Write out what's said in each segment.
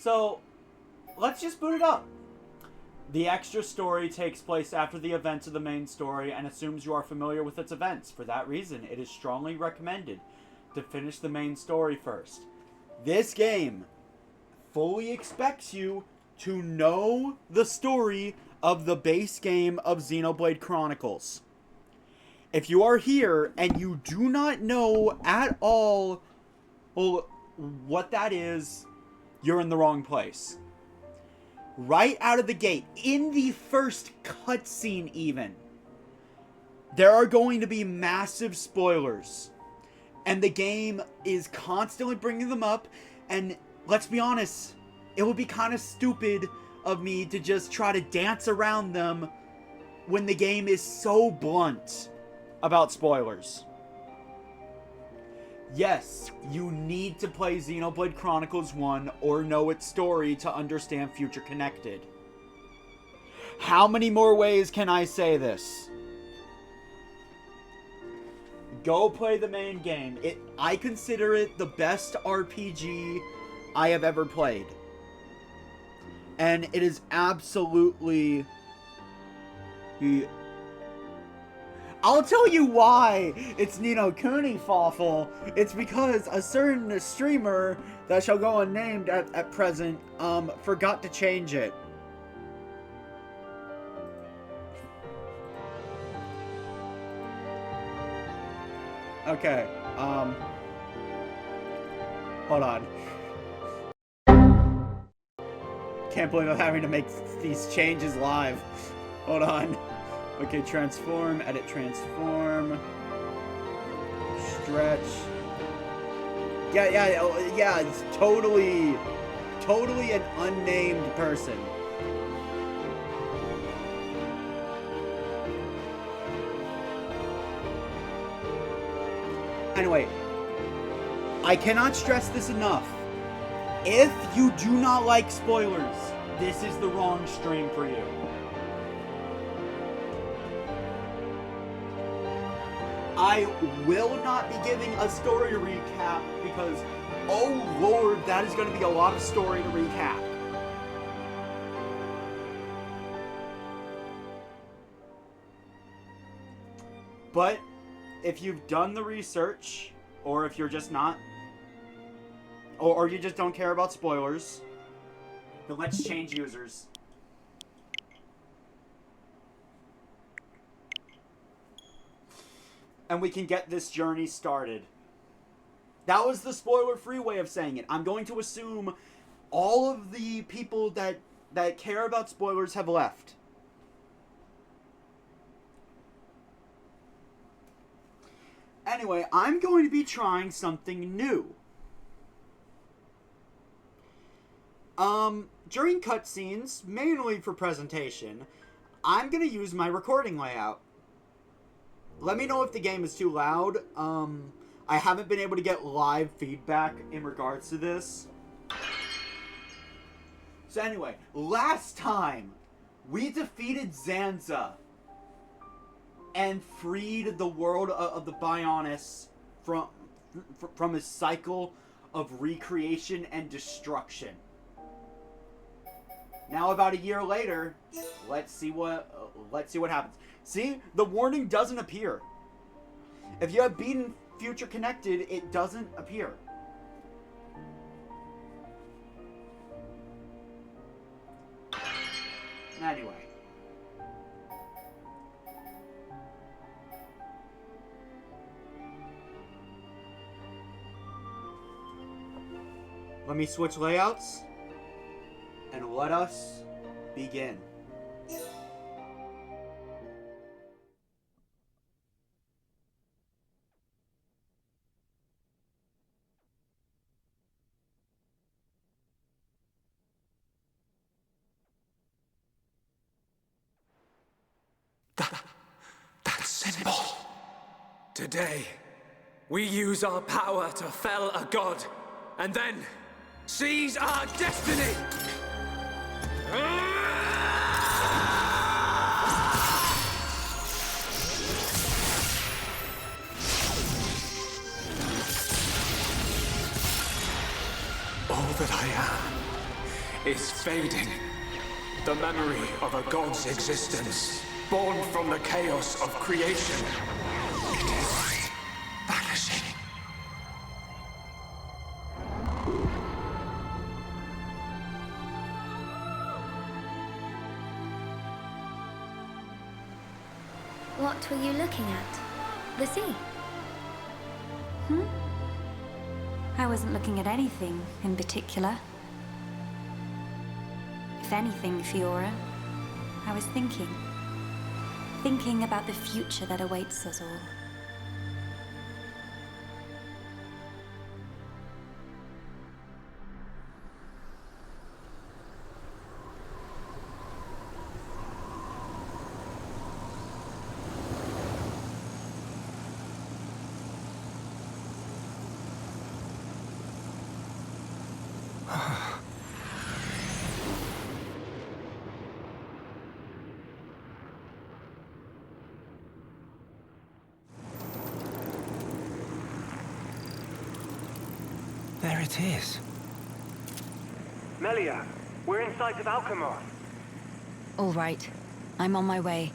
So, let's just boot it up. The extra story takes place after the events of the main story and assumes you are familiar with its events. For that reason, it is strongly recommended to finish the main story first. This game fully expects you to know the story of the base game of Xenoblade Chronicles. If you are here and you do not know at all what that is, you're in the wrong place. Right out of the gate, in the first cutscene even, there are going to be massive spoilers. And the game is constantly bringing them up. And let's be honest, it would be kind of stupid of me to just try to dance around them when the game is so blunt about spoilers. Yes, you need to play Xenoblade Chronicles 1 or know its story to understand Future Connected. How many more ways can I say this? Go play the main game. I consider it the best RPG I have ever played. And it is absolutely... I'll tell you why it's Nino Kuni Fawful. It's because a certain streamer that shall go unnamed at present forgot to change it. Okay, hold on. Can't believe I'm having to make these changes live. Hold on. Okay, transform, edit transform, stretch. Yeah, it's totally an unnamed person. Anyway, I cannot stress this enough. If you do not like spoilers, this is the wrong stream for you. I will not be giving a story recap because, oh lord, that is going to be a lot of story to recap. But if you've done the research, or if you're just not, or you just don't care about spoilers, then let's change users. And we can get this journey started. That was the spoiler-free way of saying it. I'm going to assume all of the people that care about spoilers have left. Anyway, I'm going to be trying something new. During cutscenes, mainly for presentation, I'm going to use my recording layout. Let me know if the game is too loud. I haven't been able to get live feedback in regards to this. So anyway, last time, we defeated Zanza and freed the world of the Bionis from a cycle of recreation and destruction. Now, about a year later, let's see what happens. See, the warning doesn't appear. If you have beaten Future Connected, it doesn't appear. Anyway. Let me switch layouts, and let us begin. That symbol. Today, we use our power to fell a god, and then seize our destiny! All that I am is fading. The memory of a god's existence, born from the chaos of creation. It is vanishing. What were you looking at? The sea? I wasn't looking at anything in particular. If anything, Fiora, I was thinking. Thinking about the future that awaits us all. There it is. Melia, we're in sight of Alchemoth. All right, I'm on my way.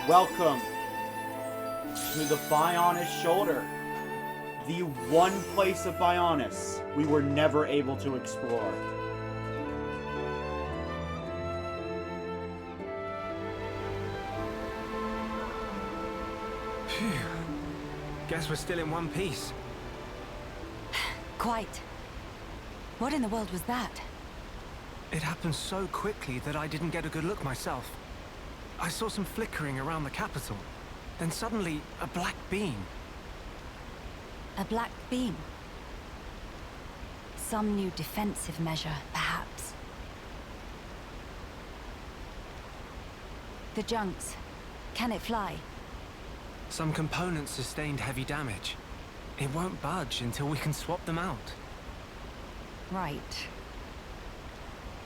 Welcome to the Bionis Shoulder, the one place of Bionis we were never able to explore. Phew. Guess we're still in one piece. Quite. What in the world was that? It happened so quickly that I didn't get a good look myself. I saw some flickering around the capital. Then suddenly, a black beam. A black beam? Some new defensive measure, perhaps. The junks. Can it fly? Some components sustained heavy damage. It won't budge until we can swap them out. Right.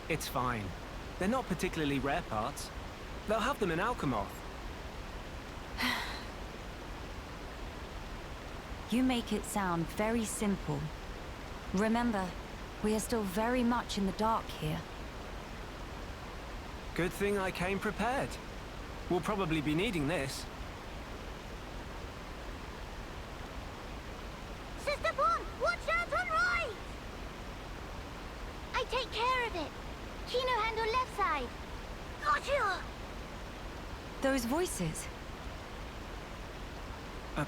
It's fine. They're not particularly rare parts. They'll have them in Alchemoth. You make it sound very simple. Remember, we are still very much in the dark here. Good thing I came prepared. We'll probably be needing this. Sister Bon, watch out on right! I take care of it. Kino handle left side. Gotcha! Those voices. Are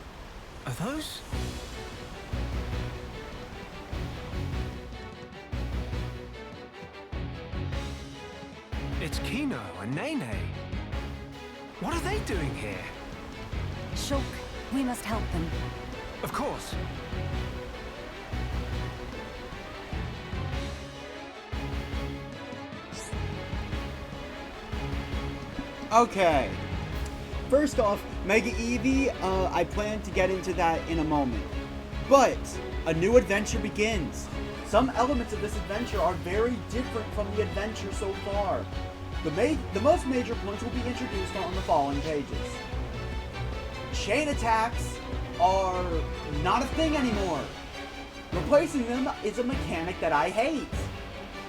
those? It's Kino and Nene. What are they doing here? Shulk, we must help them. Of course. Okay, first off, Mega Eevee, I plan to get into that in a moment. But a new adventure begins. Some elements of this adventure are very different from the adventure so far. The most major points will be introduced on the following pages. Chain attacks are not a thing anymore. Replacing them is a mechanic that I hate.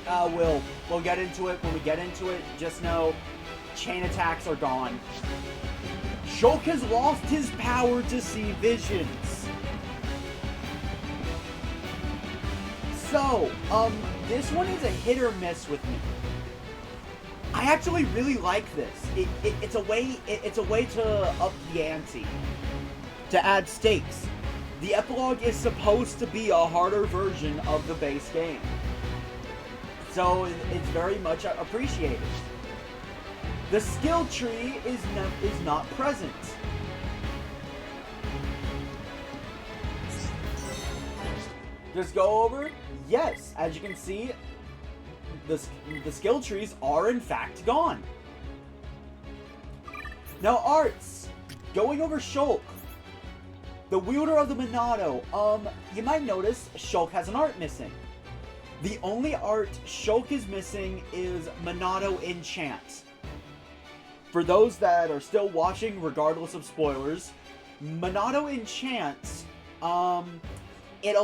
We'll get into it when we get into it. Just know, chain attacks are gone. Shulk has lost his power to see visions. So, this one is a hit or miss with me. I actually really like this. It's a way to up the ante, to add stakes. The epilogue is supposed to be a harder version of the base game, so it's very much appreciated. The skill tree is not present. Just go over. Yes, as you can see, the skill trees are in fact gone. Now arts. Going over Shulk. The wielder of the Monado. You might notice Shulk has an art missing. The only art Shulk is missing is Monado Enchant. For those that are still watching, regardless of spoilers, Monado Enchant, it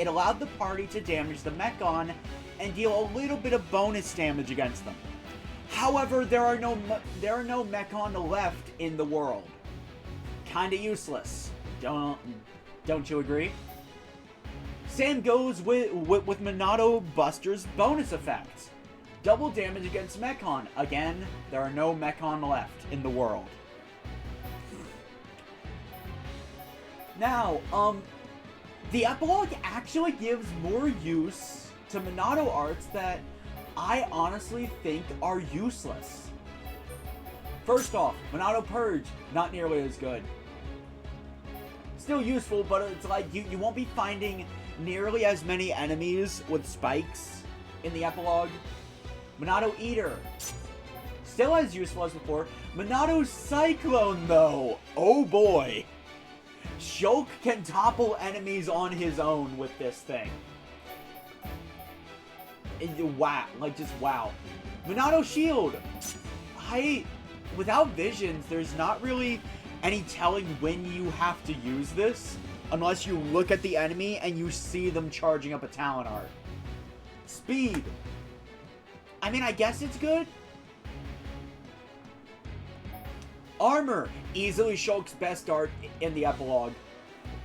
allowed the party to damage the Mechon and deal a little bit of bonus damage against them. However, there are no Mechon left in the world. Kinda useless. Don't you agree? Same goes with Monado Buster's bonus effect. Double damage against Mechon. Again, there are no Mechon left in the world. Now, the epilogue actually gives more use to Monado arts that I honestly think are useless. First off, Monado Purge, not nearly as good. Still useful, but it's like you won't be finding nearly as many enemies with spikes in the epilogue. Monado Eater, still as useful as before. Monado Cyclone, though, oh boy. Shulk can topple enemies on his own with this thing. Wow, like just wow. Monado Shield. Without visions, there's not really any telling when you have to use this, unless you look at the enemy and you see them charging up a talent art. Speed. I mean, I guess it's good. Armor. Easily Shulk's best art in the epilogue.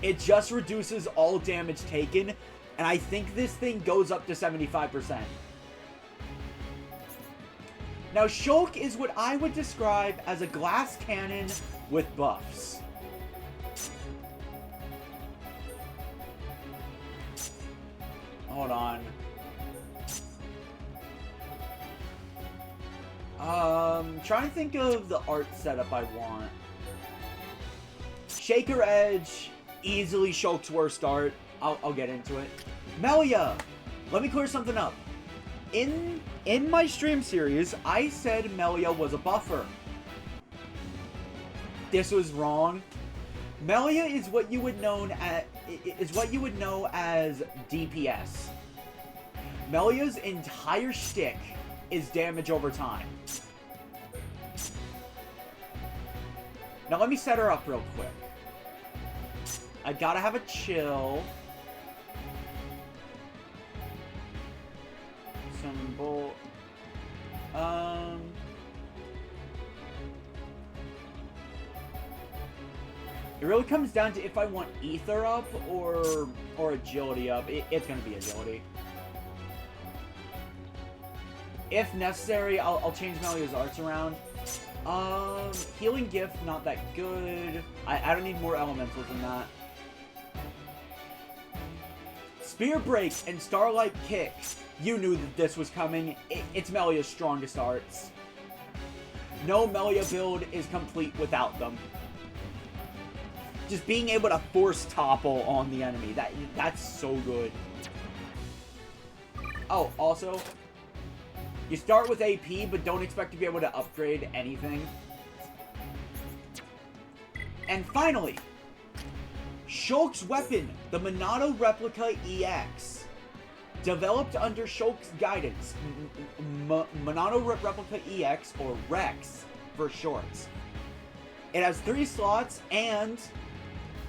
It just reduces all damage taken, and I think this thing goes up to 75%. Now, Shulk is what I would describe as a glass cannon with buffs. Hold on. Trying to think of the art setup I want. Shaker Edge, easily Shulk's worst art. I'll get into it. Melia! Let me clear something up. In my stream series, I said Melia was a buffer. This was wrong. Melia is what you would know as DPS. Melia's entire shtick is damage over time. Now let me set her up real quick. I gotta have a chill. Symbol. It really comes down to if I want Ether up or Agility up. It's gonna be Agility. If necessary, I'll change Melia's arts around. Healing Gift, not that good. I don't need more elementals than that. Spear Break and Starlight Kick. You knew that this was coming. It's Melia's strongest arts. No Melia build is complete without them. Just being able to force topple on the enemy, that's so good. Oh, also, You start with AP, but don't expect to be able to upgrade anything. And finally, Shulk's weapon, the Monado Replica EX. Developed under Shulk's guidance, Monado Replica EX, or Rex for shorts. It has 3 slots, and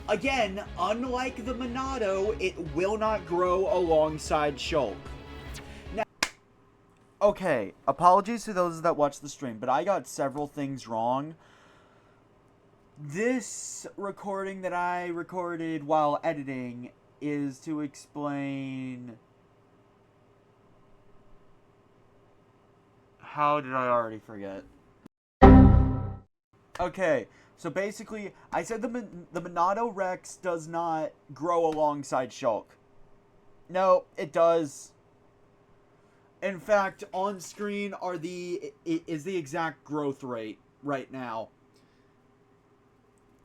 again, unlike the Monado, it will not grow alongside Shulk. Now, okay, apologies to those that watched the stream, but I got several things wrong. This recording that I recorded while editing is to explain... How did I already forget? Okay, so basically, I said the Monado Rex does not grow alongside Shulk. No, it does. In fact, on screen is the exact growth rate right now.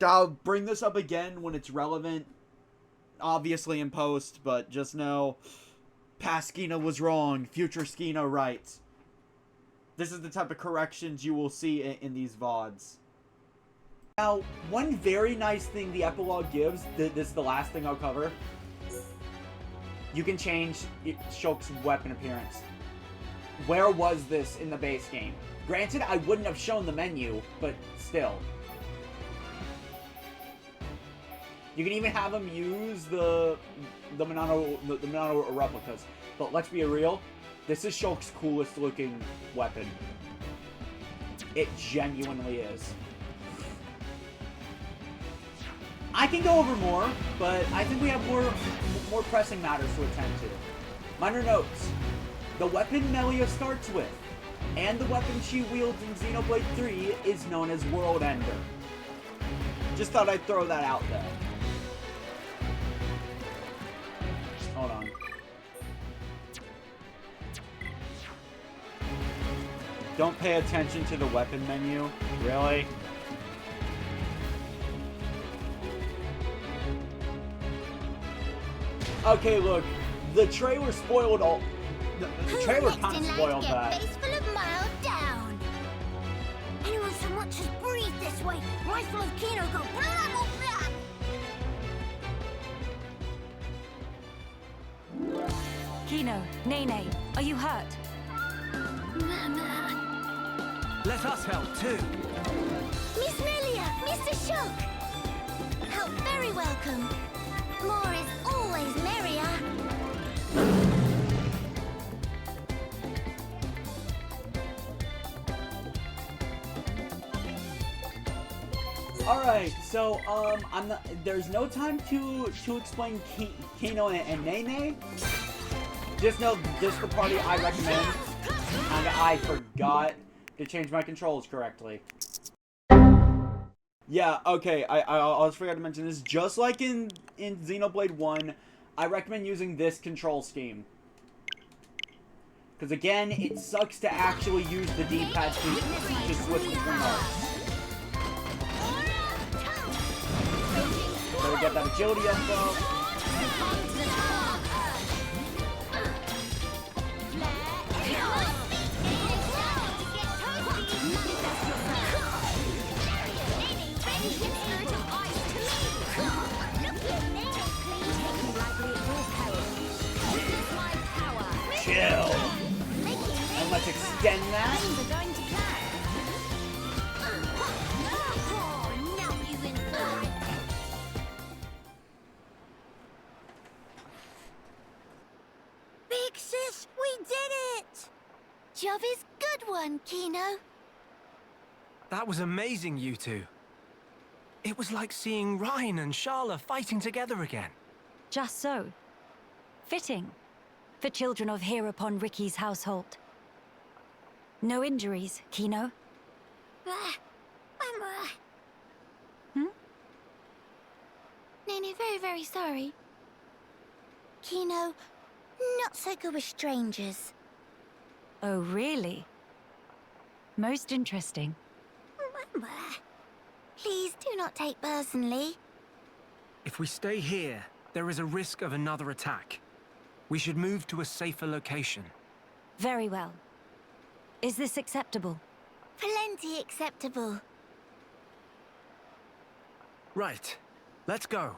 I'll bring this up again when it's relevant, obviously in post, but just know, past Skina was wrong, future Skina right. This is the type of corrections you will see in these VODs. Now, one very nice thing the epilogue gives, this is the last thing I'll cover, you can change Shulk's weapon appearance. Where was this in the base game? Granted, I wouldn't have shown the menu, but still. You can even have him use the Monado replicas. But let's be real, this is Shulk's coolest looking weapon. It genuinely is. I can go over more, but I think we have more pressing matters to attend to. Minor notes. The weapon Melia starts with, and the weapon she wields in Xenoblade 3 is known as World Ender. Just thought I'd throw that out there. Hold on. Don't pay attention to the weapon menu? Really? Okay, look. The trailer spoiled all... The trailer kind of spoiled that. Face full of mild down. Anyone so much as breathe this way, rifle of Kino go blah blah blah. Kino, Nene, are you hurt? Let us help too. Miss Melia, Mr. Shulk. Help very welcome. More is always merrier. Alright, so, there's no time to explain Kino and Nene. Just know this is the party I recommend, and I forgot to change my controls correctly. Yeah, okay, I also forgot to mention this. Just like in Xenoblade 1, I recommend using this control scheme. Because again, it sucks to actually use the D-pad to switch between modes. Better get that agility up though. Chill. And let's extend that. Big sis, we did it! Job is good one, Kino. That was amazing, you two. It was like seeing Ryan and Sharla fighting together again. Just so. Fitting. For children of here upon Ricky's household. No injuries, Kino? Nene, very, very sorry. Kino, not so good with strangers. Oh, really? Most interesting. Please do not take personally. If we stay here, there is a risk of another attack. We should move to a safer location. Very well. Is this acceptable? Plenty acceptable. Right. Let's go.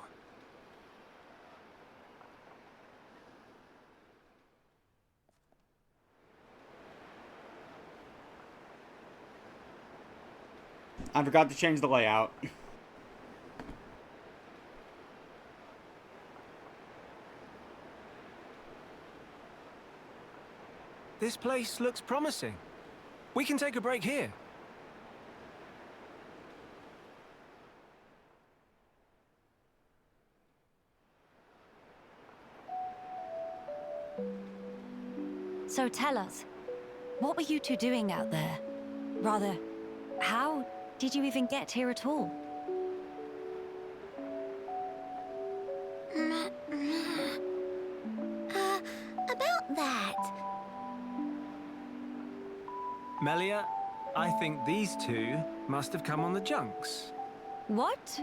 I forgot to change the layout. This place looks promising. We can take a break here. So tell us, what were you two doing out there? Rather, how did you even get here at all? About that. Melia, I think these two must have come on the junks. What?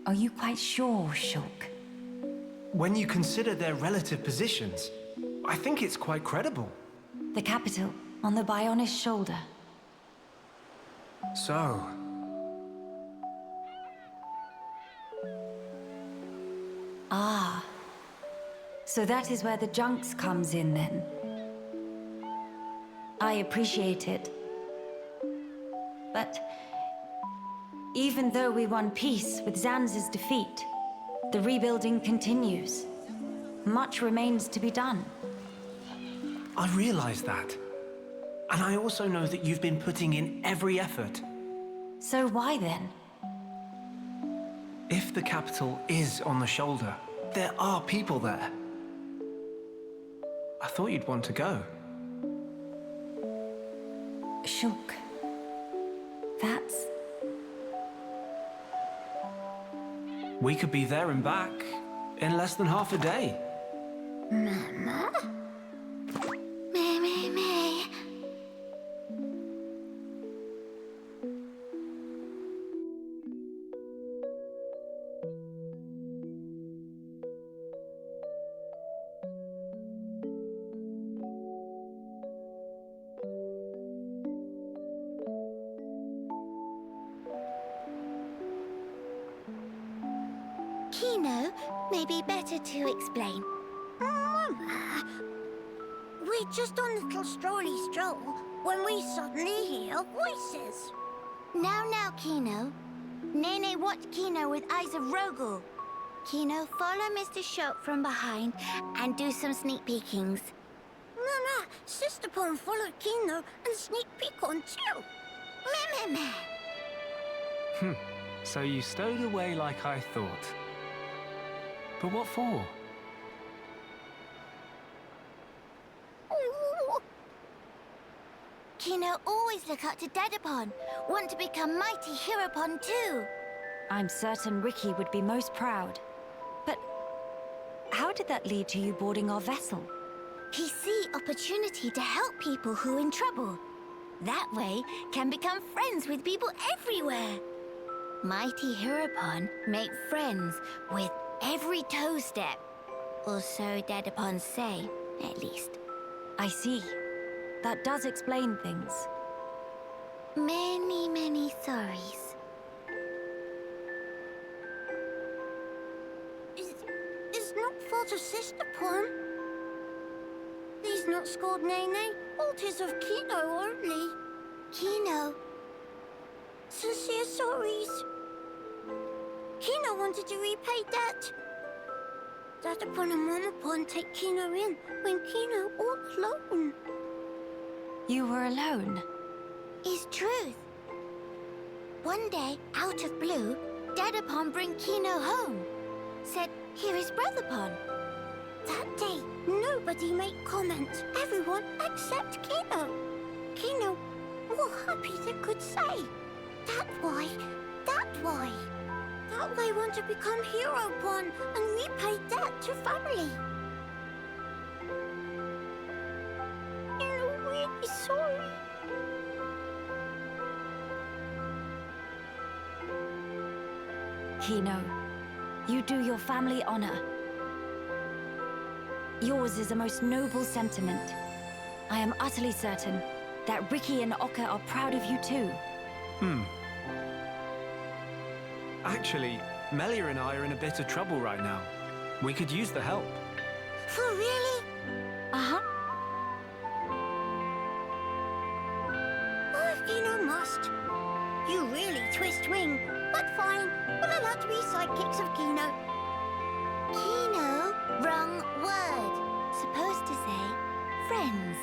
Are you quite sure, Shulk? When you consider their relative positions, I think it's quite credible. The capital, on the Bionist shoulder. So, Ah. So that is where the junks comes in, then. I appreciate it. But even though we won peace with Zanz's defeat, the rebuilding continues. Much remains to be done. I realize that. And I also know that you've been putting in every effort. So why then? If the capital is on the shoulder, there are people there. I thought you'd want to go. Shulk. That's... We could be there and back in less than half a day. Mama? Me. Kino, may be better to explain. Mama, we're just on a little strolly stroll when we suddenly hear voices. Now, Kino. Nene watch Kino with eyes of Rogel. Kino, follow Mr. Shulk from behind and do some sneak peekings. Mama, Sister Pon followed Kino and sneak peek on too. Meh. So you stowed away like I thought. But what for? Kino always look up to Dadapon. Want to become mighty Heropon too. I'm certain Ricky would be most proud. But how did that lead to you boarding our vessel? He see opportunity to help people who in trouble. That way, can become friends with people everywhere. Mighty Heropon make friends with every toe step. Or so Dadapon say, at least. I see. That does explain things. Many sorries. It's not fault of Sister Pon. He's not scored Nene. Fault is of Kino only. Kino. Sincere sorries. Kino wanted to repay debt. Dadapon and Mamapon take Kino in when Kino all alone. You were alone? Is truth. One day, out of blue, Dadapon bring Kino home. Said, here is Brotherpon. That day, nobody make comment. Everyone except Kino. Kino, more happy they could say. That why. That way want to become Heropon and repay debt to family. Really sorry. Kino. You do your family honor. Yours is a most noble sentiment. I am utterly certain that Ricky and Okka are proud of you too. Actually, Melia and I are in a bit of trouble right now. We could use the help. For really? Uh-huh. Oh, if Kino must. You really twist wing. But fine, we'll allow to be sidekicks of Kino. Kino? Wrong word. Supposed to say friends.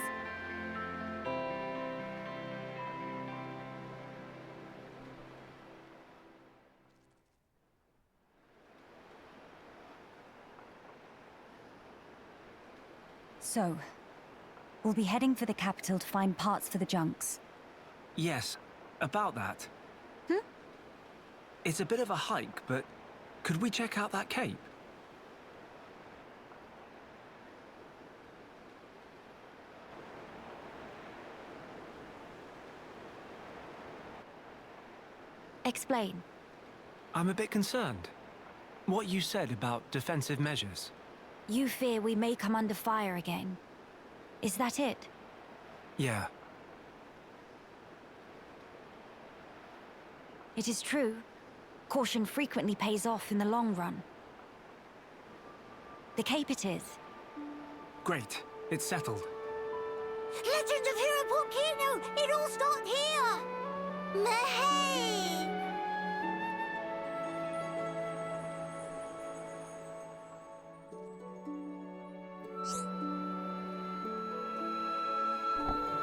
So, we'll be heading for the capital to find parts for the junks. Yes, about that. It's a bit of a hike, but could we check out that cape? Explain. I'm a bit concerned. What you said about defensive measures. You fear we may come under fire again. Is that it? Yeah. It is true. Caution frequently pays off in the long run. The cape it is. Great. It's settled. Legend of Hero Port Kino! It all started here! Mahey!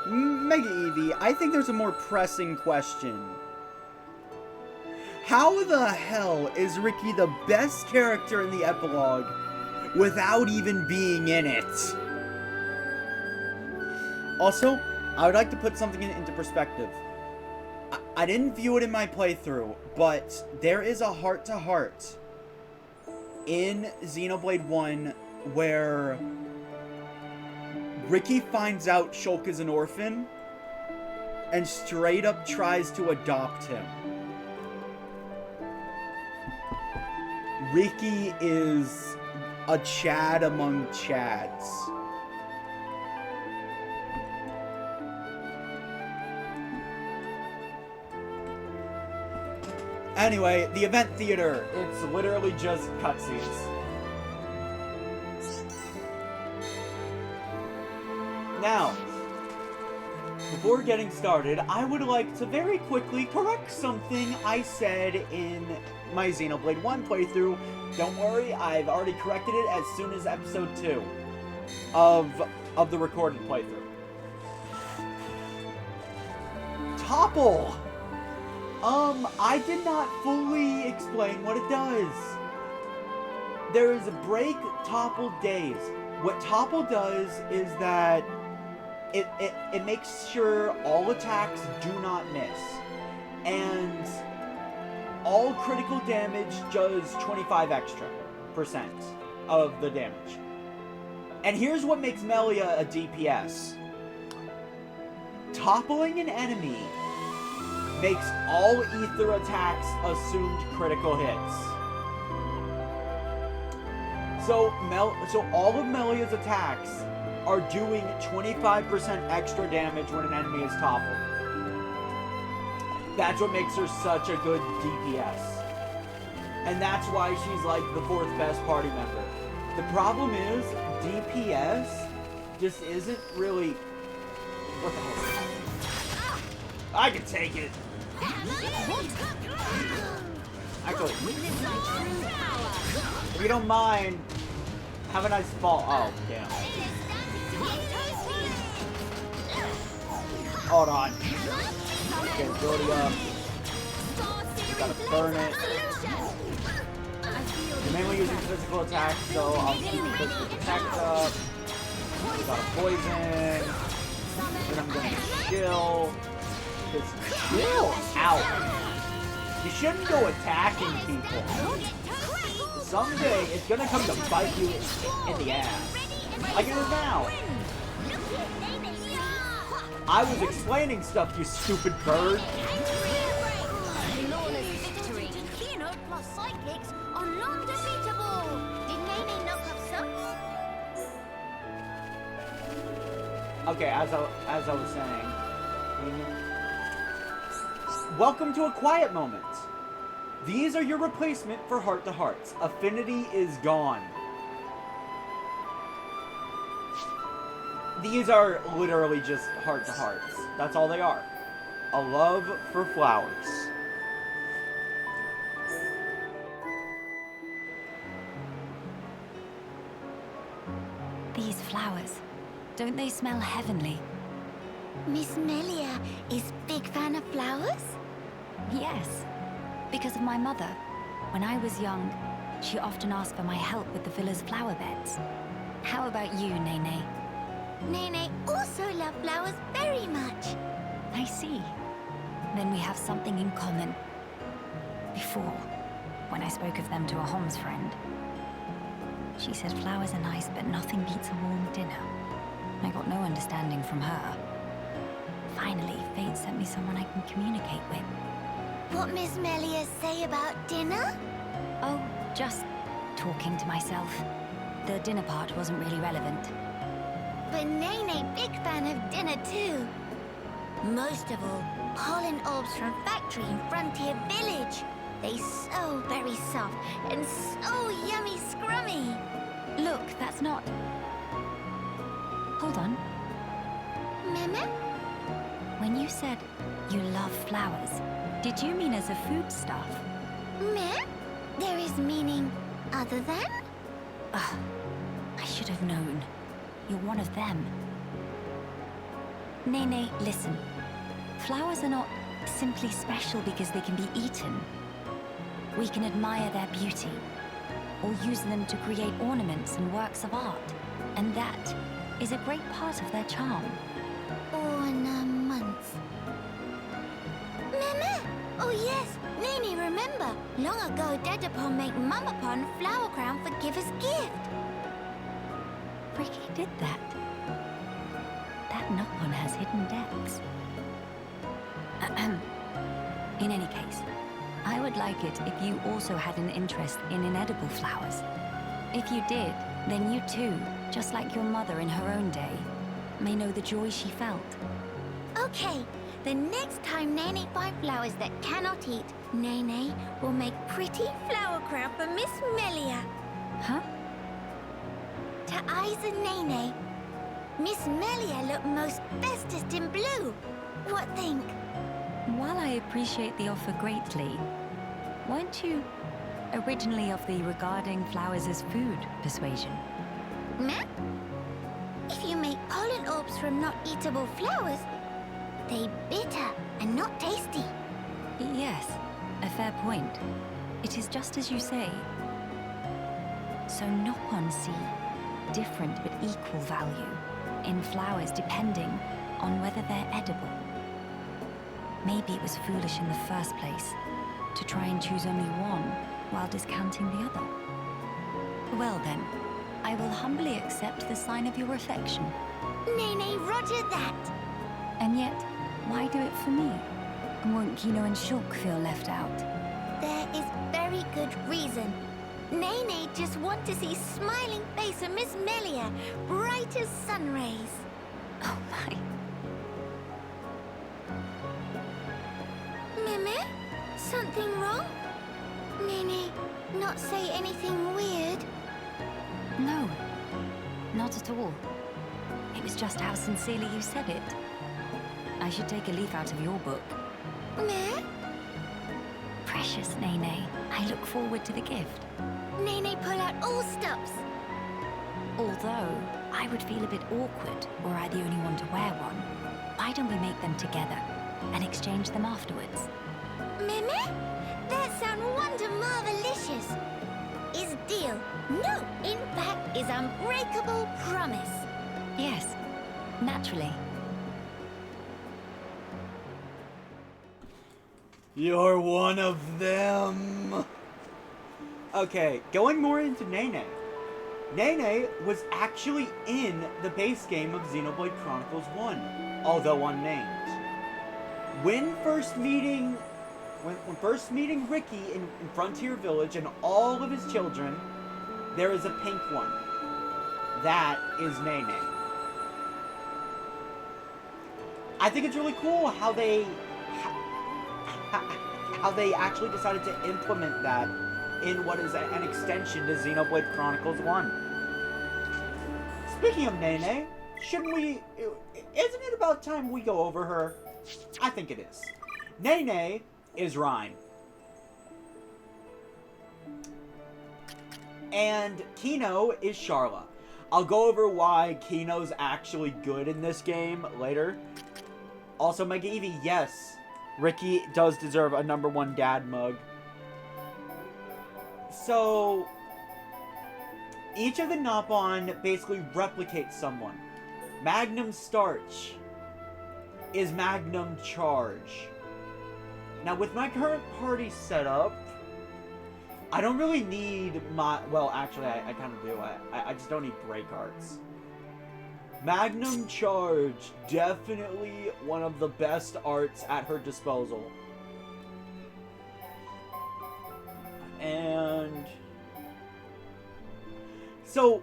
Mega Eevee, I think there's a more pressing question. How the hell is Ricky the best character in the epilogue without even being in it? Also, I would like to put something into perspective. I didn't view it in my playthrough, but there is a heart-to-heart in Xenoblade 1 where Ricky finds out Shulk is an orphan and straight up tries to adopt him. Ricky is a Chad among Chads. Anyway, the event theater. It's literally just cutscenes. Now, before getting started, I would like to very quickly correct something I said in my Xenoblade 1 playthrough. Don't worry, I've already corrected it as soon as episode 2 of the recorded playthrough. Topple! I did not fully explain what it does. There is a break Topple days. What Topple does is that it makes sure all attacks do not miss. And all critical damage does 25% extra of the damage. And here's what makes Melia a DPS. Toppling an enemy makes all ether attacks assumed critical hits. So all of Melia's attacks are doing 25% extra damage when an enemy is toppled. That's what makes her such a good DPS. And that's why she's like the 4th best party member. The problem is, DPS just isn't really... What the hell? I can take it. Actually, if you don't mind, have a nice fall. Oh, damn. Hold on. Okay, build it up. Gotta burn it. You're mainly using physical attacks, so I'll keep physical attacks up. Got a poison. Then I'm gonna chill. Just chill out. You shouldn't go attacking people. Someday it's gonna come to bite you in the ass. Like it is now. I was explaining stuff, you stupid bird. Flawless victory. Kino plus psychic Okay, as I was saying, welcome to a quiet moment. These are your replacement for heart-to-hearts. Affinity is gone. These are literally just heart-to-hearts. That's all they are. A love for flowers. These flowers, don't they smell heavenly? Miss Melia is big fan of flowers? Yes, because of my mother. When I was young, she often asked for my help with the villa's flower beds. How about you, Nene? Nene also loves flowers very much. I see. Then we have something in common. Before, when I spoke of them to a Homs friend, she said flowers are nice, but nothing beats a warm dinner. I got no understanding from her. Finally, fate sent me someone I can communicate with. What Miss Melia say about dinner? Oh, just talking to myself. The dinner part wasn't really relevant. But Nene big fan of dinner too. Most of all, pollen orbs from factory in Frontier Village. They so very soft and so yummy scrummy. Look, that's not... Hold on. Meme? When you said you love flowers, did you mean as a foodstuff? Meh? There is meaning other than? Ugh, I should have known. You're one of them. Nene, listen. Flowers are not simply special because they can be eaten. We can admire their beauty, or use them to create ornaments and works of art. And that is a great part of their charm. Ornaments. Meme! Oh yes, Nene remember. Long ago, Dedapon make Mamapon flower crown for giver's gift. Ricky did that. That Nopon has hidden depths. In any case, I would like it if you also had an interest in inedible flowers. If you did, then you too, just like your mother in her own day, may know the joy she felt. Okay, the next time Nene find flowers that cannot eat, Nene will make pretty flower crown for Miss Melia. Huh? To eyes and Nene, Miss Melia look most bestest in blue. What think? While I appreciate the offer greatly, weren't you originally of the regarding flowers as food persuasion? Meh? If you make pollen orbs from not eatable flowers, they bitter and not tasty. Yes, a fair point. It is just as you say. So Nopon see different but equal value in flowers depending on whether they're edible. Maybe it was foolish in the first place to try and choose only one while discounting the other. Well then, I will humbly accept the sign of your affection. Nene, roger that. And yet, why do it for me? Won't Kino and Shulk feel left out? There is very good reason. Nene just want to see smiling face of Miss Melia, bright as sun rays. Oh my. Meme? Something wrong? Nene, not say anything weird? No, not at all. It was just how sincerely you said it. I should take a leaf out of your book. Meh? Precious Nene, I look forward to the gift. Nene pull out all stops. Although, I would feel a bit awkward were I the only one to wear one. Why don't we make them together and exchange them afterwards? Meme? That sound wonder marvelicious. Is deal. No, in fact, is unbreakable promise. Yes, naturally. You're one of them. Okay, going more into Nene. Nene was actually in the base game of Xenoblade Chronicles 1, although unnamed. When first meeting Ricky in Frontier Village and all of his children, there is a pink one. That is Nene. I think it's really cool how they actually decided to implement that in what is an extension to Xenoblade Chronicles 1. Speaking of Nene, isn't it about time we go over her? I think it is. Nene is Rhyne. And Kino is Sharla. I'll go over why Kino's actually good in this game later. Also, Mega Eevee, yes, Ricky does deserve a #1 dad mug. So, each of the Nopon basically replicates someone. Magnum Starch is Magnum Charge. Now, with my current party setup, I don't really need my... Well, actually, I kind of do. I just don't need break arts. Magnum Charge, definitely one of the best arts at her disposal. And... So,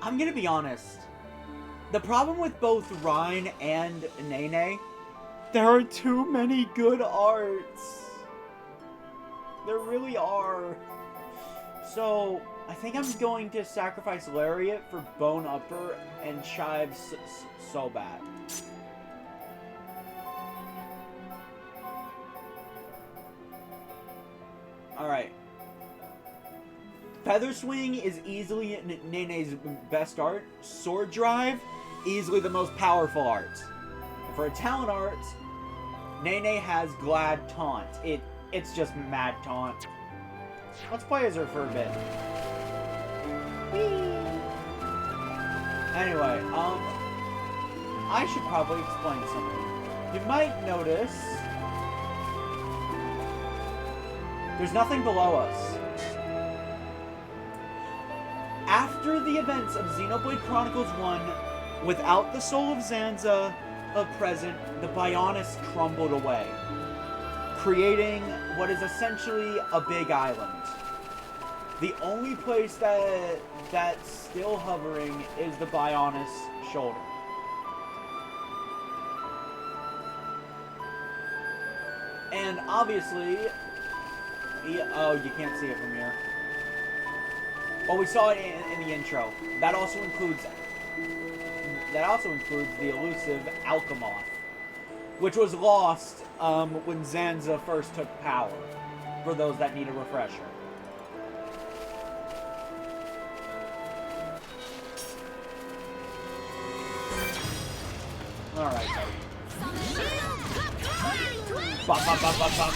I'm gonna be honest. The problem with both Rhyne and Nene, there are too many good arts. There really are. So, I think I'm going to sacrifice Lariat for Bone Upper and Chive Sobat. Alright. Feather Swing is easily Nene's best art. Sword Drive, easily the most powerful art. And for a talent art, Nene has Glad Taunt. It's just mad taunt. Let's play as her for a bit. Whee! Anyway, I should probably explain something. You might notice there's nothing below us. After the events of Xenoblade Chronicles 1, without the soul of Zanza present, the Bionis crumbled away, creating what is essentially a big island. The only place that's still hovering is the Bionis shoulder. And obviously, oh, you can't see it from here. Well, we saw it in the intro. That also includes the elusive Alchemoth, which was lost when Zanza first took power, for those that need a refresher. Alright, buddy. Bum, bum, bum, bum, bum.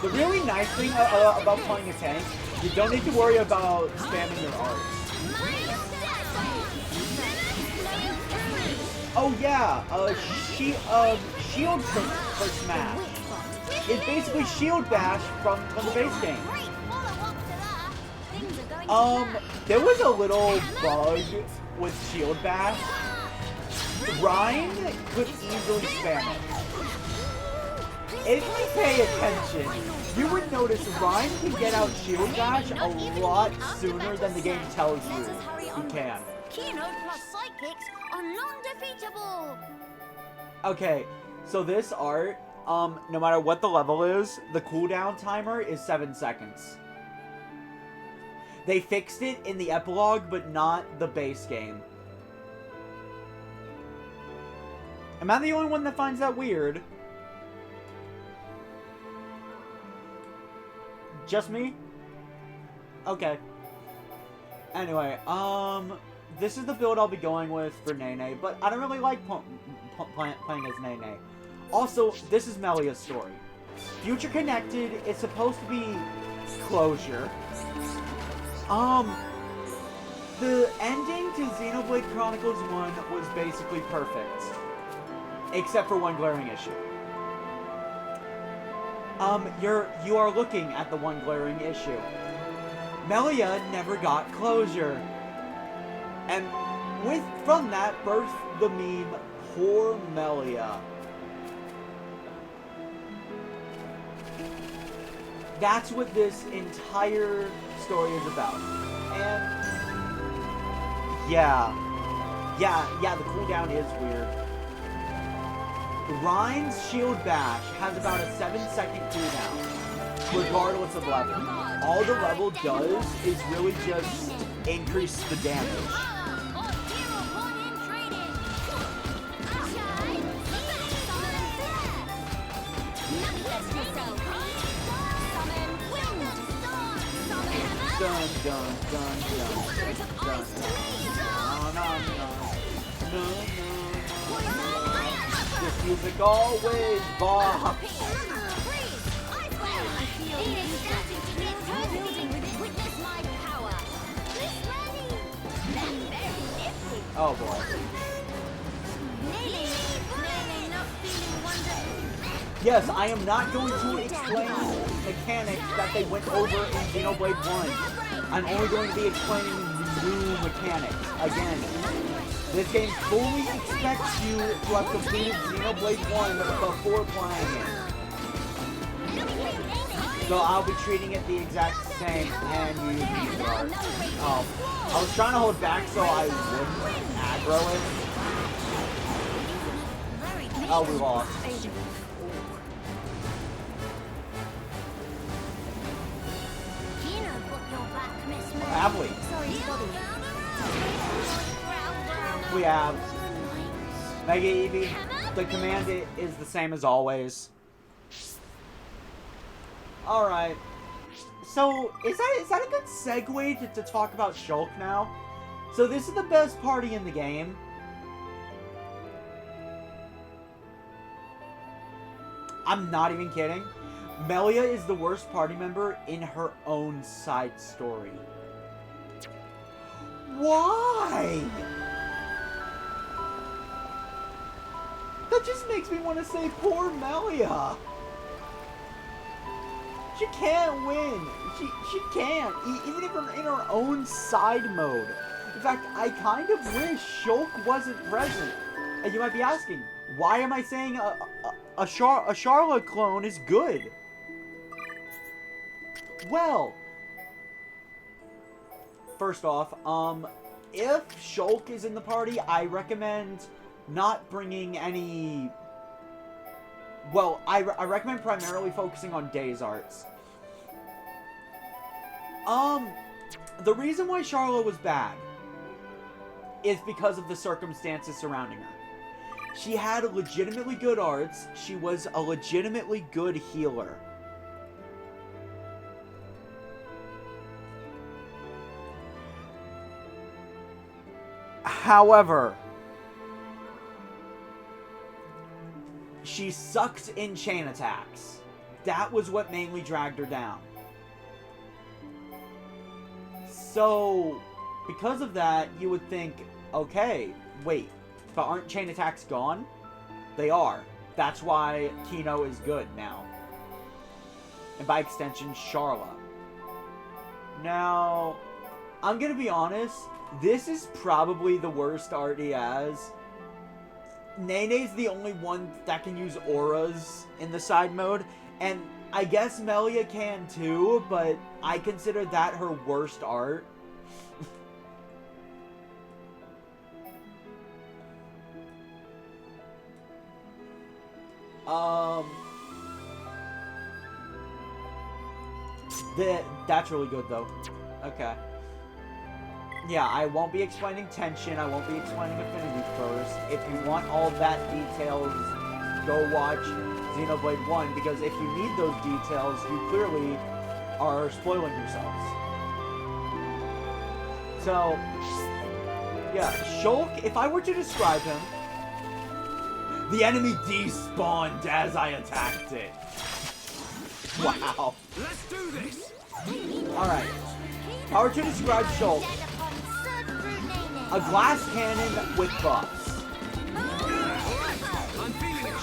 The really nice thing about playing a tank, you don't need to worry about spamming your arts. Oh yeah, shield for Smash. It's basically Shield Bash from the base game. There was a little bug with Shield Bash. Rhyne could easily spam it. If you pay attention, you would notice Rhyne can get out Shield Bash a lot sooner than the game tells you he can. Kino plus Psychics are non-defeatable. Okay, so this art, no matter what the level is, the cooldown timer is 7 seconds. They fixed it in the epilogue, but not the base game. Am I the only one that finds that weird? Just me? Okay. Anyway, this is the build I'll be going with for Nene, but I don't really like playing as Nene. Also, this is Melia's story. Future Connected is supposed to be closure. The ending to Xenoblade Chronicles 1 was basically perfect. Except for one glaring issue. You are looking at the one glaring issue. Melia never got closure. And from that birthed the meme, Poor Melia. that's what this entire story is about. And yeah, the cooldown is weird. Rhine's Shield Bash has about a 7-second cooldown, regardless of level. All the level does is really just increase the damage. Dun dun dun dun dun dun. This music always bops. Oh boy. Yes, I am not going to explain mechanics that they went over in Xenoblade 1. I'm only going to be explaining new mechanics. Again, this game fully expects you to have completed Xenoblade 1 before playing it. So I'll be treating it the exact same and using the art. I was trying to hold back so I wouldn't aggro it. Oh, we lost. Have we? We have. Mega Eevee, the command is the same as always. Alright. So, is that a good segue to talk about Shulk now? So this is the best party in the game. I'm not even kidding. Melia is the worst party member in her own side story. Why? That just makes me want to say poor Melia. She can't win. She can't. Even if in her own side mode. In fact, I kind of wish Shulk wasn't present. And you might be asking, why am I saying a Charlotte clone is good? Well, first off, if Shulk is in the party, I recommend not bringing any... Well, I recommend primarily focusing on Days Arts. The reason why Charlotte was bad is because of the circumstances surrounding her. She had legitimately good arts. She was a legitimately good healer. However, she sucked in chain attacks. That was what mainly dragged her down. So, because of that, you would think, okay, wait, but aren't chain attacks gone? They are. That's why Kino is good now. And by extension, Charla. Now, I'm gonna be honest, this is probably the worst art he has. Nene's the only one that can use auras in the side mode, and I guess Melia can too, but I consider that her worst art. That's really good though. Okay. Yeah, I won't be explaining Tension, I won't be explaining Affinity first. If you want all that details, go watch Xenoblade 1, because if you need those details, you clearly are spoiling yourselves. So, yeah, Shulk, if I were to describe him, the enemy despawned as I attacked it. Wow. Let's do this! Alright. If I were to describe Shulk, a glass cannon with buffs.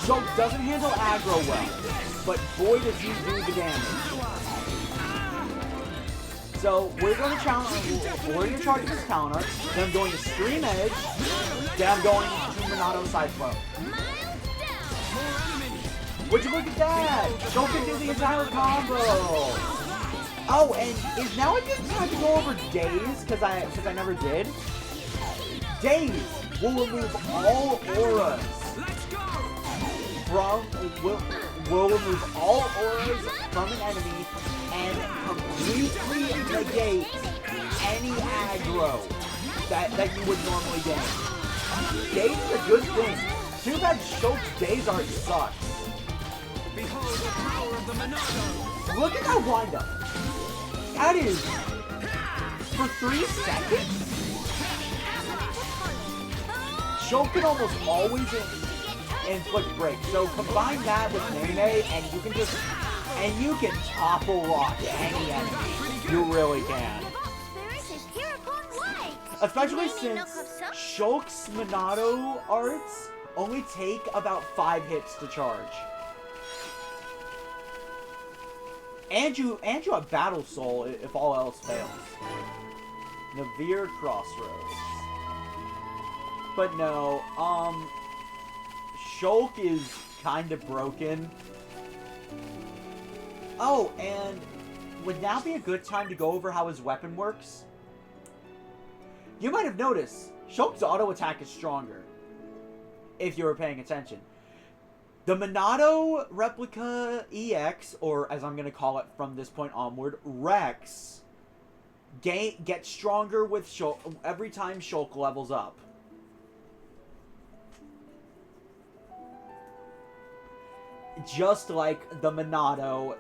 Shulk doesn't handle aggro well, but boy does he do the damage. So we're going to charge this talent art, then I'm going to Stream Edge, then I'm going to Monado Side Flow. Would you look at that? Shulk can do the entire combo. Oh, and is now a good time to go over Daze? Because I never did. Daze will remove all auras from will remove all auras from an enemy and completely negate any aggro that you would normally gain. Daze is a good thing. Too bad Shulk's Daze art sucks. Behold the power of the Monado! Look at that windup. That is for 3 seconds. Shulk can almost always inflict break. So combine that with Nene, and you can topple lock any enemy. You really can. Especially since Shulk's Monado arts only take about 5 hits to charge. And you have Battle Soul if all else fails. Navir Crossroads. But no, Shulk is kind of broken. Oh, and would now be a good time to go over how his weapon works? You might have noticed, Shulk's auto attack is stronger. If you were paying attention. The Monado Replica EX, or as I'm going to call it from this point onward, Rex, gets stronger with Shulk every time Shulk levels up. Just like the Monado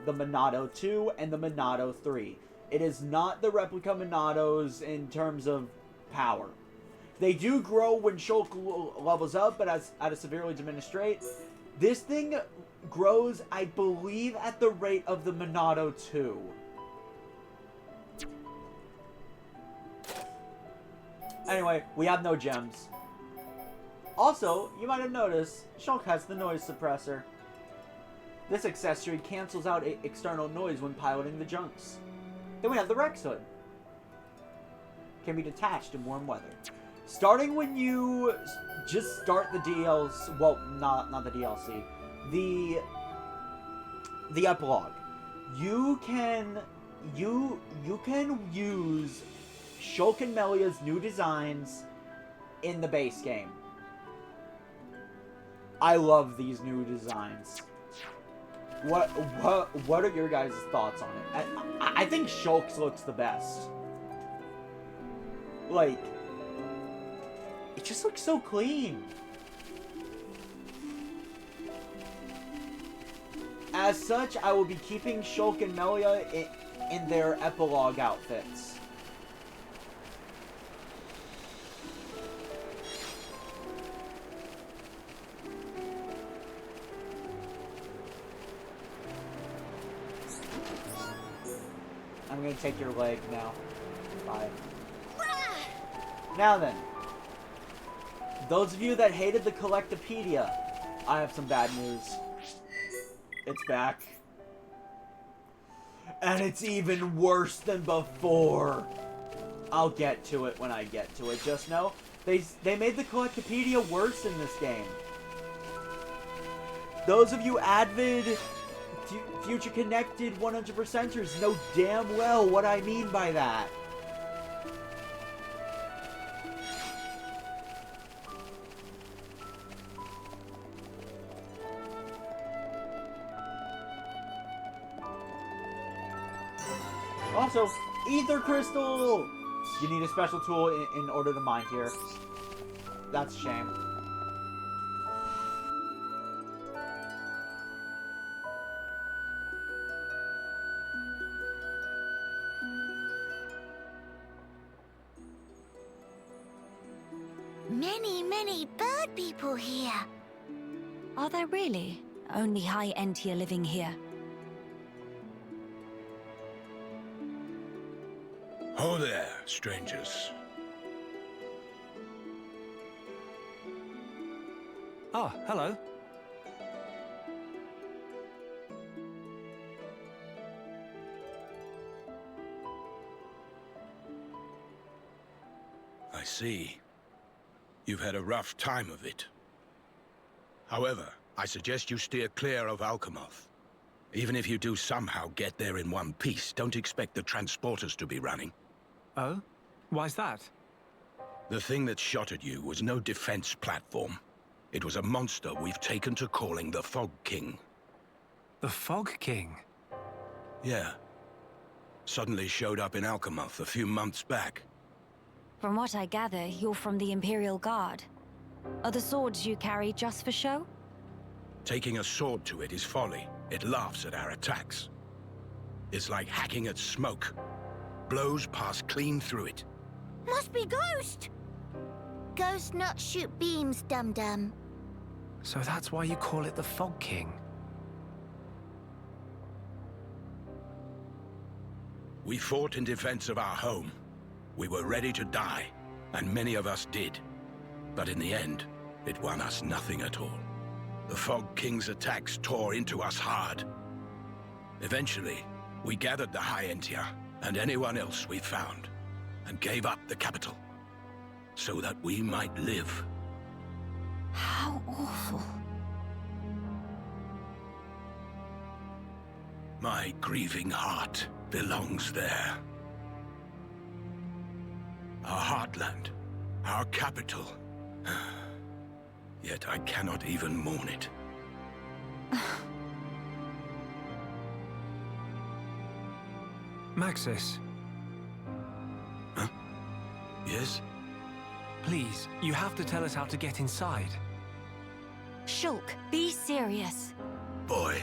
2, and the Monado 3. It is not the Replica Monados in terms of power. They do grow when Shulk levels up, but at a severely diminished rate. This thing grows, I believe, at the rate of the Monado 2. Anyway, we have no gems. Also, you might have noticed, Shulk has the noise suppressor. This accessory cancels out external noise when piloting the junks. Then we have the Rex Hood. Can be detached in warm weather. Starting when you just start the DLC, well, not the DLC, the epilogue. You can use Shulk and Melia's new designs in the base game. I love these new designs. What are your guys' thoughts on it? I think Shulk's looks the best. Like, it just looks so clean. As such, I will be keeping Shulk and Melia in their epilogue outfits. I'm gonna take your leg now. Bye. Now then, those of you that hated the Collectopedia, I have some bad news. It's back. And it's even worse than before. I'll get to it when I get to it. Just know, they made the Collectopedia worse in this game. Those of you avid Future Connected 100%ers know damn well what I mean by that. Also, Ether Crystal! You need a special tool in order to mine here. That's a shame. Many bird people here. Are there really? Only high Entia living here. Ho there, strangers. Oh, hello. I see. You've had a rough time of it. However, I suggest you steer clear of Alchemoth. Even if you do somehow get there in one piece, don't expect the transporters to be running. Oh? Why's that? The thing that shot at you was no defense platform. It was a monster we've taken to calling the Fog King. The Fog King? Yeah. Suddenly showed up in Alchemoth a few months back. From what I gather, you're from the Imperial Guard. Are the swords you carry just for show? Taking a sword to it is folly. It laughs at our attacks. It's like hacking at smoke. Blows pass clean through it. Must be Ghost! Ghost not shoot beams, dum-dum. So that's why you call it the Fog King? We fought in defense of our home. We were ready to die, and many of us did. But in the end, it won us nothing at all. The Fog King's attacks tore into us hard. Eventually, we gathered the High Entia and anyone else we found, and gave up the capital, so that we might live. How awful. My grieving heart belongs there. Our heartland, our capital. Yet I cannot even mourn it. Maxis, Huh? Yes? please, you have to tell us how to get inside. Shulk, be serious. Boy,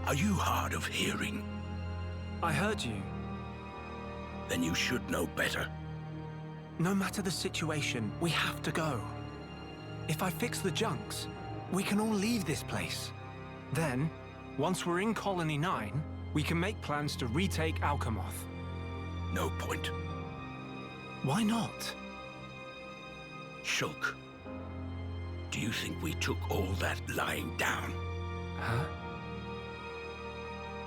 are you hard of hearing? I heard you. Then you should know better. No matter the situation, we have to go. If I fix the junks, we can all leave this place. Then, once we're in Colony 9, we can make plans to retake Alchemoth. No point. Why not? Shulk, do you think we took all that lying down? Huh?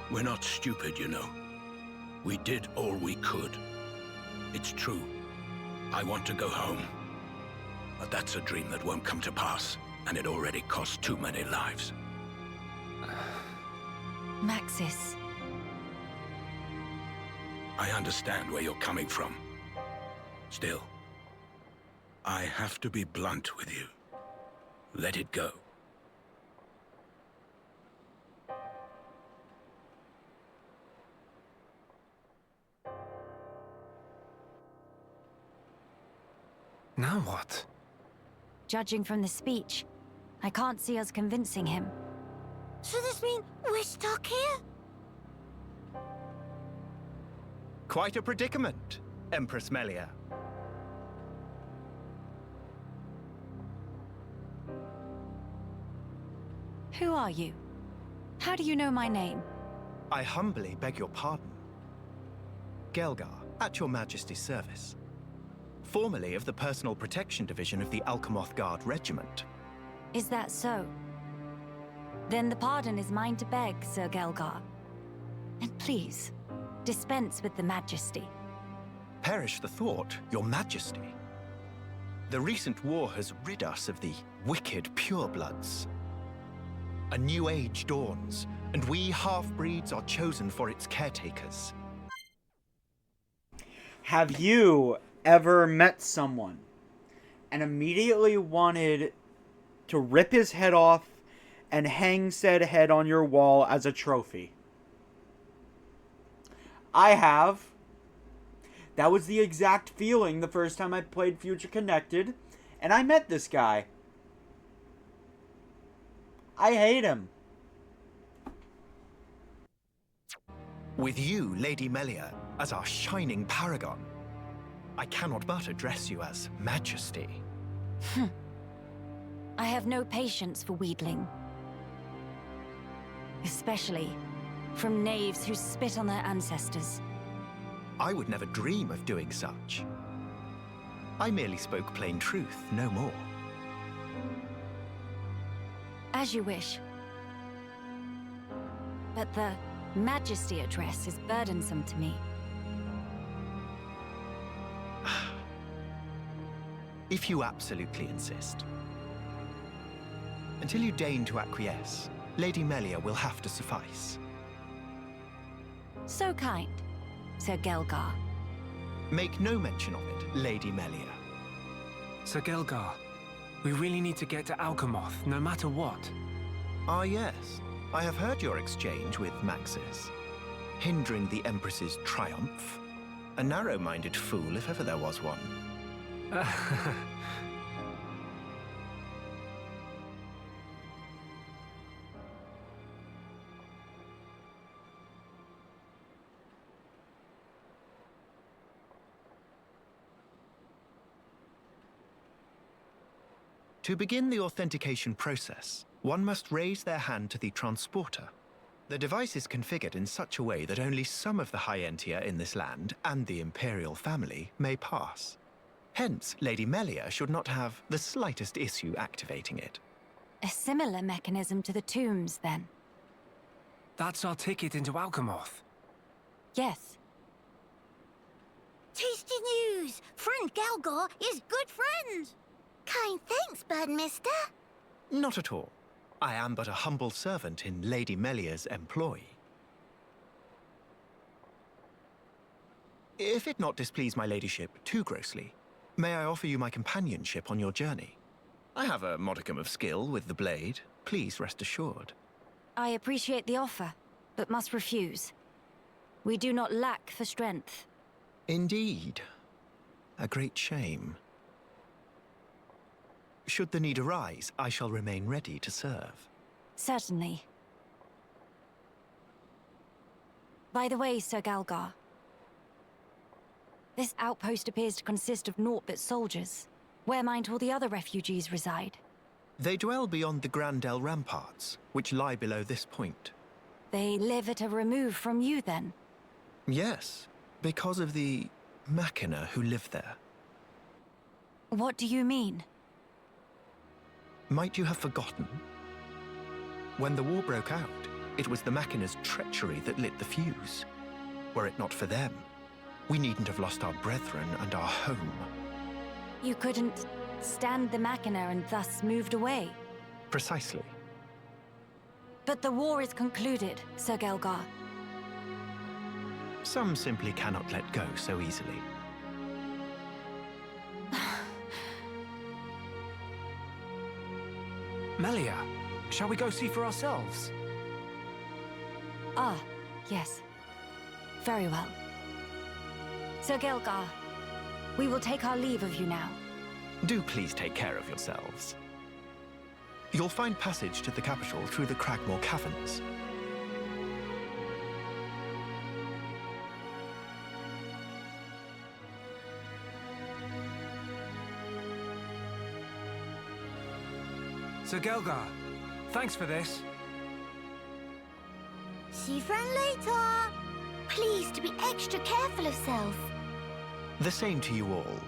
We're not stupid, you know. We did all we could. It's true. I want to go home. But that's a dream that won't come to pass, and it already cost too many lives. Maxis. I understand where you're coming from. Still, I have to be blunt with you. Let it go. Now what? Judging from the speech, I can't see us convincing him. So this means we're stuck here? Quite a predicament, Empress Melia. Who are you? How do you know my name? I humbly beg your pardon. Gelgar, at your Majesty's service. Formerly of the Personal Protection Division of the Alchemoth Guard Regiment. Is that so? Then the pardon is mine to beg, Sir Gelgar. And please, dispense with the Majesty. Perish the thought, your Majesty. The recent war has rid us of the wicked purebloods. A new age dawns, and we half-breeds are chosen for its caretakers. Have you ever met someone and immediately wanted to rip his head off and hang said head on your wall as a trophy? I have. That was the exact feeling the first time I played Future Connected, and I met this guy. I hate him. With you, Lady Melia, as our shining paragon, I cannot but address you as Majesty. I have no patience for wheedling. Especially from knaves who spit on their ancestors. I would never dream of doing such. I merely spoke plain truth, no more. As you wish. But the Majesty address is burdensome to me. If you absolutely insist. Until you deign to acquiesce, Lady Melia will have to suffice. So kind, Sir Gelgar. Make no mention of it, Lady Melia. Sir Gelgar, we really need to get to Alchemoth, no matter what. Ah, yes. I have heard your exchange with Maxis. Hindering the Empress's triumph. A narrow-minded fool, if ever there was one. To begin the authentication process, one must raise their hand to the transporter. The device is configured in such a way that only some of the High-Entier in this land and the Imperial family may pass. Hence, Lady Melia should not have the slightest issue activating it. A similar mechanism to the tombs, then? That's our ticket into Alchemoth. Yes. Tasty news! Friend Galgar is good friend! Kind thanks, Birdmister. Not at all. I am but a humble servant in Lady Melia's employ. If it not displease my ladyship too grossly, may I offer you my companionship on your journey? I have a modicum of skill with the blade. Please rest assured. I appreciate the offer, but must refuse. We do not lack for strength. Indeed. A great shame. Should the need arise, I shall remain ready to serve. Certainly. By the way, Sir Galgar, this outpost appears to consist of naught but soldiers. Where might all the other refugees reside? They dwell beyond the Grandel ramparts, which lie below this point. They live at a remove from you, then? Yes, because of the Machina who live there. What do you mean? Might you have forgotten? When the war broke out, it was the Machina's treachery that lit the fuse. Were it not for them, we needn't have lost our brethren and our home. You couldn't stand the Machina and thus moved away? Precisely. But the war is concluded, Sir Gelgar. Some simply cannot let go so easily. Melia, shall we go see for ourselves? Ah, yes. Very well. Sir Gelgar, we will take our leave of you now. Do please take care of yourselves. You'll find passage to the capital through the Cragmore Caverns. Sir Gelgar, thanks for this. See friend later. Please to be extra careful of self. The same to you all.